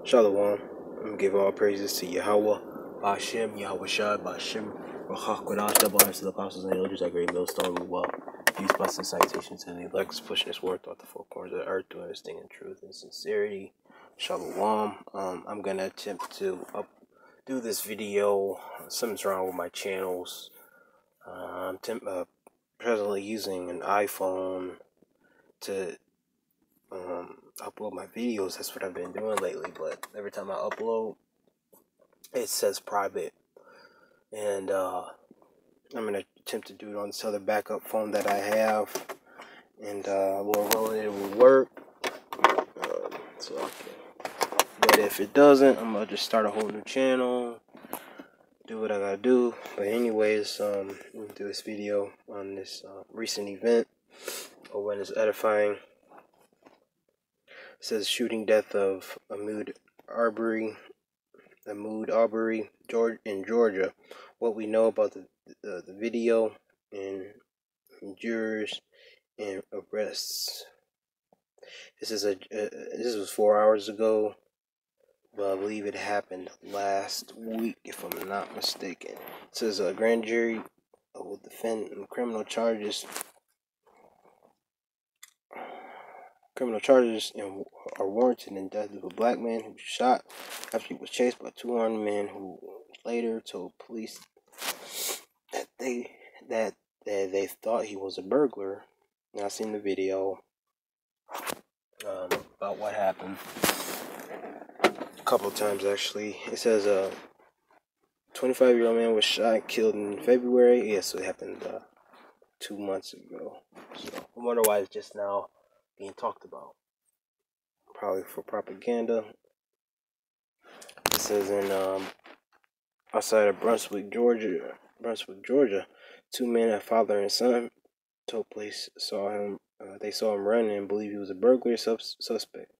Shalom. I'm giving all praises to Yahweh, Bashem, Yahweh Shai, Bashem, Rachak, Kodash, double honors to the apostles and the elders, that great millstone, rule well. Peace, blessing, citations to the elect, pushing this word throughout the four corners of the earth, doing this thing in truth and sincerity. Shalom. I'm going to attempt to do this video. Something's wrong with my channels. I'm presently using an iPhone to upload my videos. That's what I've been doing lately, but every time I upload, it says private, and I'm gonna attempt to do it on this other backup phone that I have, and Lord willing, it will work. But if it doesn't, I'm gonna just start a whole new channel, do what I gotta do. But anyways, we'll do this video on this recent event, or when it's edifying. It says shooting death of Ahmaud Arbery, in Georgia. What we know about the video and jurors and arrests. This was 4 hours ago, but I believe it happened last week, if I'm not mistaken. It says a grand jury will defend criminal charges. And are warranted in death of a black man who was shot after he was chased by two armed men who later told police that they thought he was a burglar. Now, I've seen the video about what happened a couple of times, actually. It says a 25-year-old man was shot and killed in February. Yeah, so it happened 2 months ago. So I wonder why it's just now being talked about. Probably for propaganda. It says in outside of Brunswick, Georgia, two men, a father and son, told police they saw him running and believed he was a burglary suspect.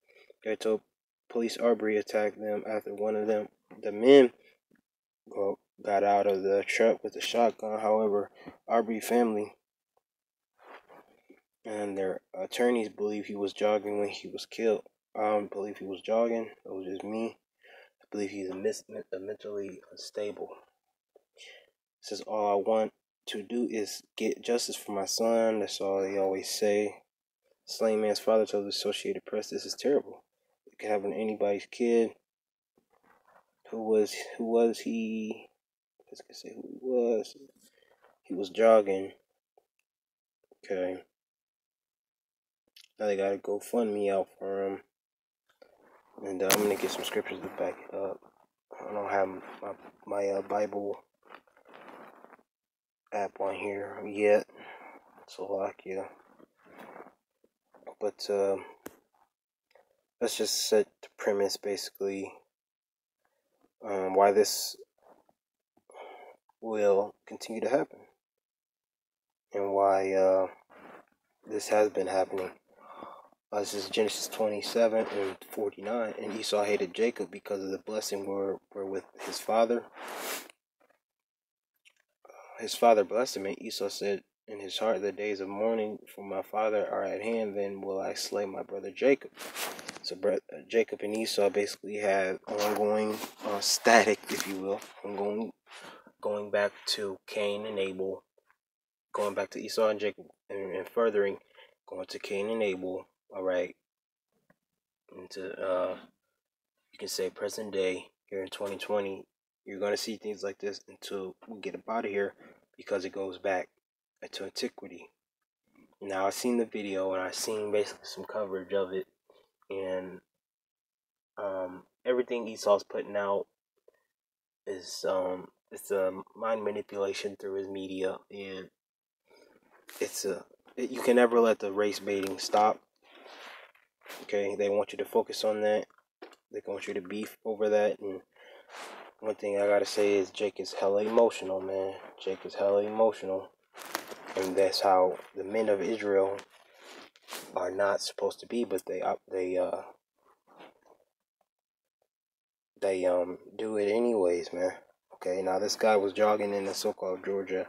They told police Arbery attacked them after one of the men got out of the truck with a shotgun. However, Arbery family and their attorneys believe he was jogging when he was killed. I don't believe he was jogging. It was just me. I believe he's mentally unstable. It says, all I want to do is get justice for my son. That's all they always say. Slain man's father told the Associated Press, this is terrible. It could happen to anybody's kid. Who was he? Let's say who he was. He was jogging. Okay. Now they got a GoFundMe out for him. And I'm going to get some scriptures to back it up. I don't have my Bible app on here yet. Slovakia. But let's just set the premise, basically, why this will continue to happen. And why this has been happening. This is Genesis 27 and 49. And Esau hated Jacob because of the blessing were with his father. His father blessed him, and Esau said in his heart, the days of mourning for my father are at hand, then will I slay my brother Jacob. So Jacob and Esau basically had ongoing static, if you will, going back to Cain and Abel, going back to Esau and Jacob, and furthering, going to Cain and Abel, all right, into, you can say present day, here in 2020, you're going to see things like this until we get up out of here, because it goes back to antiquity. Now, I've seen the video, and I've seen basically some coverage of it, and everything Esau's putting out is it's a mind manipulation through his media, and you can never let the race baiting stop. Okay, they want you to focus on that. They want you to beef over that. And one thing I gotta say is Jake is hella emotional, man. Jake is hella emotional, and that's how the men of Israel are not supposed to be. But they do it anyways, man. Okay, now this guy was jogging in the so-called Georgia,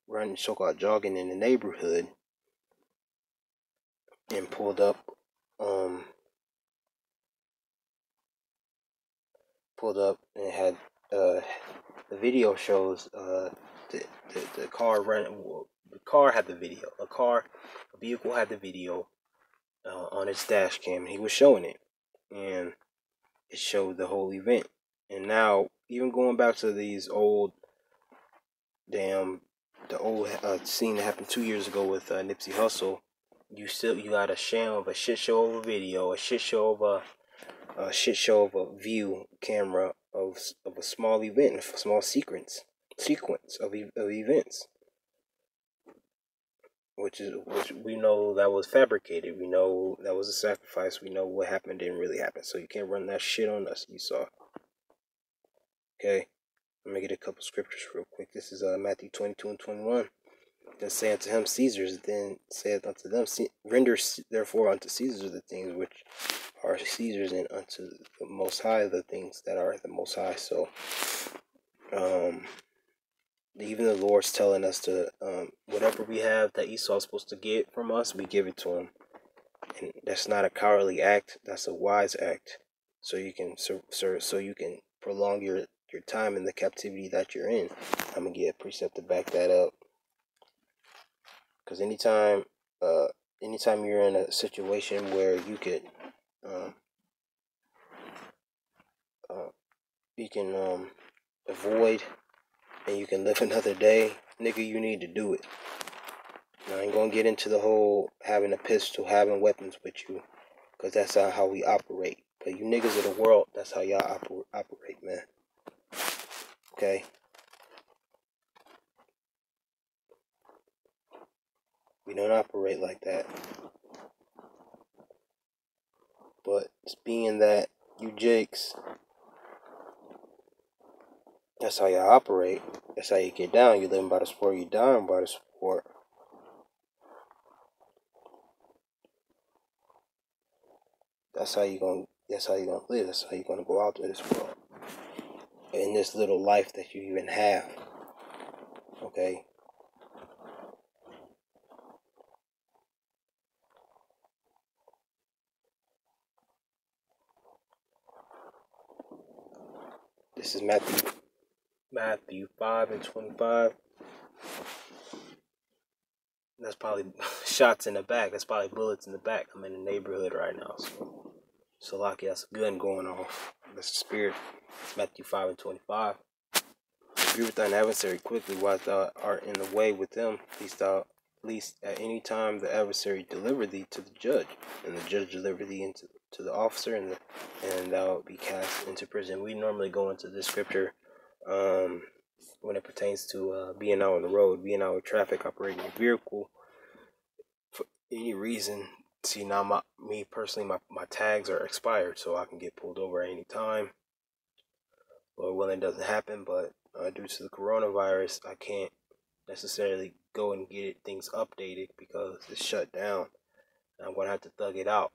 running so-called jogging in the neighborhood, and pulled up pulled up and it had the video shows the car running. Well, the car had the video. A vehicle had the video on its dash cam. He was showing it, and it showed the whole event. And now, even going back to these old, the old scene that happened 2 years ago with Nipsey Hussle, you got a sham of a shit show of a video, a shit show of a view camera of a small event, a small sequence of events, which we know that was fabricated. We know that was a sacrifice. We know what happened didn't really happen. So you can't run that shit on us, Esau. Okay, let me get a couple scriptures real quick. This is Matthew 22:21. Then say unto him, Caesar's. Then saith unto them, render therefore unto Caesar the things which are Caesar's, and unto the Most High the things that are the Most High. So, even the Lord's telling us to, whatever we have that Esau's supposed to get from us, we give it to him. And that's not a cowardly act. That's a wise act. So you can, so you can prolong your time in the captivity that you're in. I'm gonna get a precept to back that up. Because anytime you're in a situation where you could, you can avoid and you can live another day, nigga, you need to do it. Now, I ain't gonna get into the whole having a pistol, having weapons with you, because that's not how we operate. But you niggas of the world, that's how y'all operate, man. Okay? We don't operate like that. But being that you jakes, that's how y'all operate. That's how you get down. You living by the sport, you dying by the sport. That's how you gonna live. That's how you gonna go out to this world. In this little life that you even have. Okay? This is Matthew 5:25. That's probably shots in the back. That's probably bullets in the back. I'm in the neighborhood right now, so lucky that's a gun going off. That's the spirit. It's Matthew 5:25. Agree with thine adversary quickly, while thou art in the way with them, least at any time the adversary deliver thee to the judge, and the judge deliver thee to the officer, and thou be cast into prison. We normally go into this scripture when it pertains to being out on the road, being out with traffic, operating a vehicle for any reason. See, now me personally, my tags are expired, so I can get pulled over at any time. Well, it doesn't happen, but due to the coronavirus, I can't necessarily go and get things updated because it's shut down. I'm gonna have to thug it out.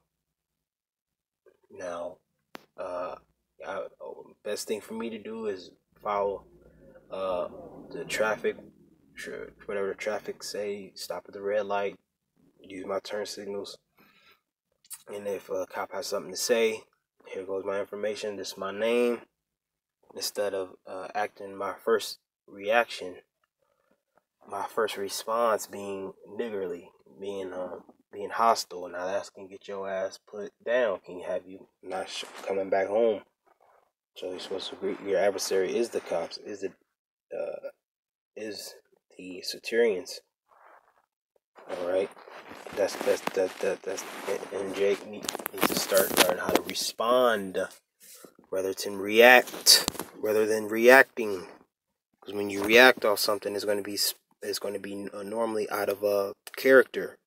Now, best thing for me to do is follow the traffic, whatever the traffic say. Stop at the red light, use my turn signals, and if a cop has something to say, here goes my information. This is my name. Instead of acting my first reaction, my first response being niggerly, being hostile. Now that's gonna get your ass put down. Can you have you not coming back home? So you're supposed to agree. Your adversary is the cops, is the Centurions. All right, that's and Jake needs to start learning how to respond rather than reacting. Because when you react off something, it's going to be normally out of a character.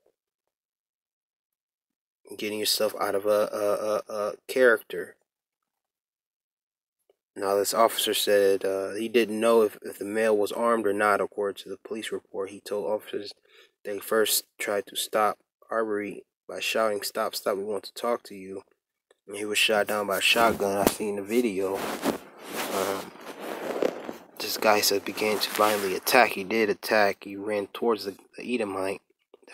Getting yourself out of a character. Now, this officer said he didn't know if the male was armed or not, according to the police report. He told officers they first tried to stop Arbery by shouting, "Stop, stop, we want to talk to you." And he was shot down by a shotgun. I seen the video. This guy said began to violently attack. He did attack. He ran towards the Edomite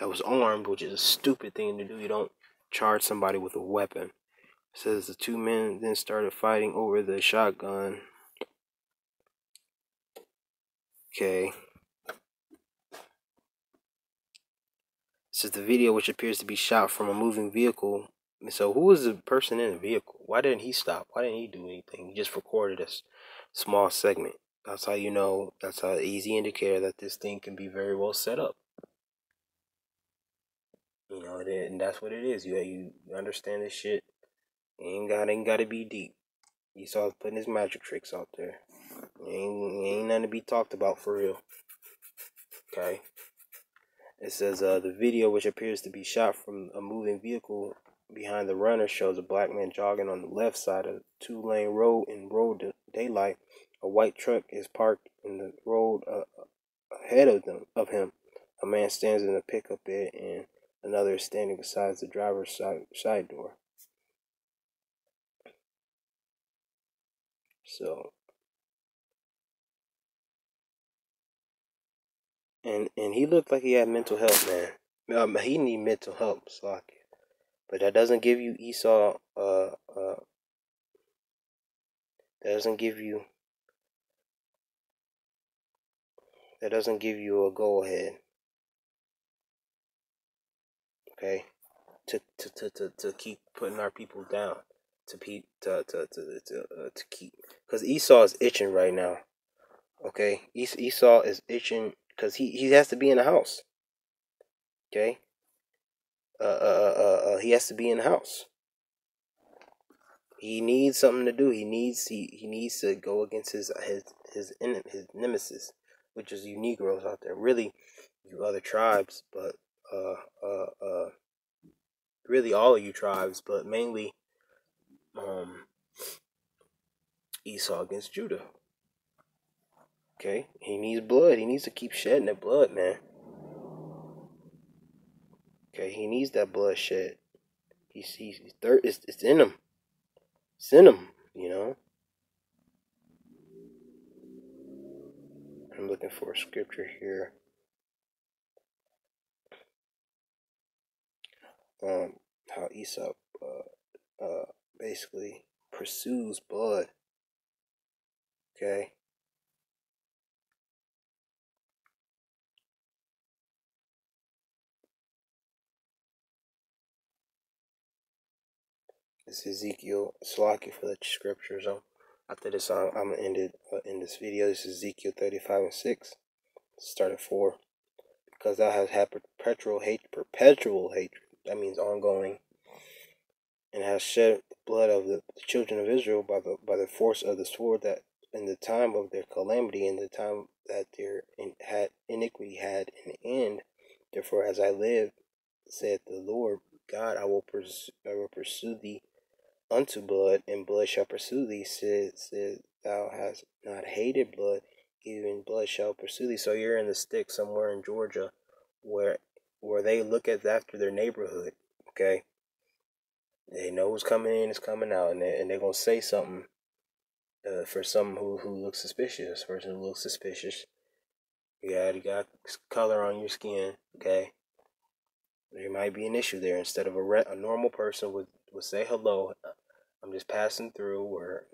that was armed, which is a stupid thing to do. You don't charge somebody with a weapon. says the two men then started fighting over the shotgun. Okay. Says the video, which appears to be shot from a moving vehicle. So who was the person in the vehicle? Why didn't he stop? Why didn't he do anything? He just recorded a small segment. That's how you know, that's an easy indicator that this thing can be very well set up. You know, and that's what it is. You understand this shit. Ain't gotta be deep. Esau's putting his magic tricks out there. Ain't nothing to be talked about for real. Okay. It says the video, which appears to be shot from a moving vehicle behind the runner, shows a black man jogging on the left side of a two-lane road in broad daylight. A white truck is parked in the road ahead of him. A man stands in the pickup bed and another is standing beside the driver's side door. So, and he looked like he had mental health, man. He need mental help, but that doesn't give you Esau. That doesn't give you. That doesn't give you a go ahead. Okay, to keep putting our people down, to keep, because Esau is itching right now. Okay, Esau is itching because he has to be in the house. Okay, he has to be in the house. He needs something to do. He needs to go against his nemesis, which is you Negroes out there. Really, you other tribes, but really all of you tribes, but mainly Esau against Judah. Okay, he needs blood. He needs to keep shedding that blood, man. Okay, he needs that blood shed. He's it's in him. It's in him, you know. I'm looking for a scripture here. How Esau basically pursues blood. Okay. This is Ezekiel. Slaki for the scriptures. So after this, I'm gonna end it in this video. This is Ezekiel 35:6. Start at 4. Because thou hast had perpetual hatred. That means ongoing. And hast shed the blood of the children of Israel by the force of the sword, that in the time of their calamity, in the time that their iniquity had an end. Therefore, as I live, saith the Lord God, I will pursue thee unto blood, and blood shall pursue thee. Said thou hast not hated blood, even blood shall pursue thee. So you're in the stick somewhere in Georgia, where they look after their neighborhood. Okay, they know who's coming in, is coming out, and they're gonna say something for someone who looks suspicious. Person who looks suspicious. You got color on your skin. Okay, there might be an issue there. Instead of a normal person would say hello, I'm just passing through, or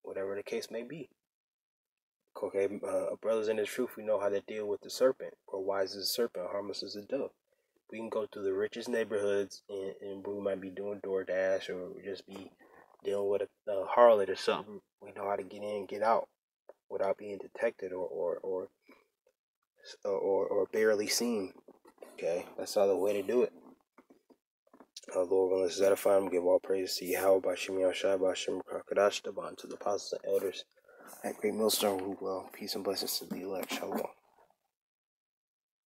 whatever the case may be. Okay, brothers in the truth, we know how to deal with the serpent, or wise as a serpent, harmless as a dove. We can go through the richest neighborhoods, and we might be doing DoorDash, or just be dealing with a harlot or something. We know how to get in and get out without being detected or barely seen. Okay, that's all the way to do it. Lord, when this is edifying, give all praise to Yahweh, by Shem Yahshua, by Shem Kakadash, to the apostles and elders at Great Millstone, who peace and blessings to the elect. Shalom.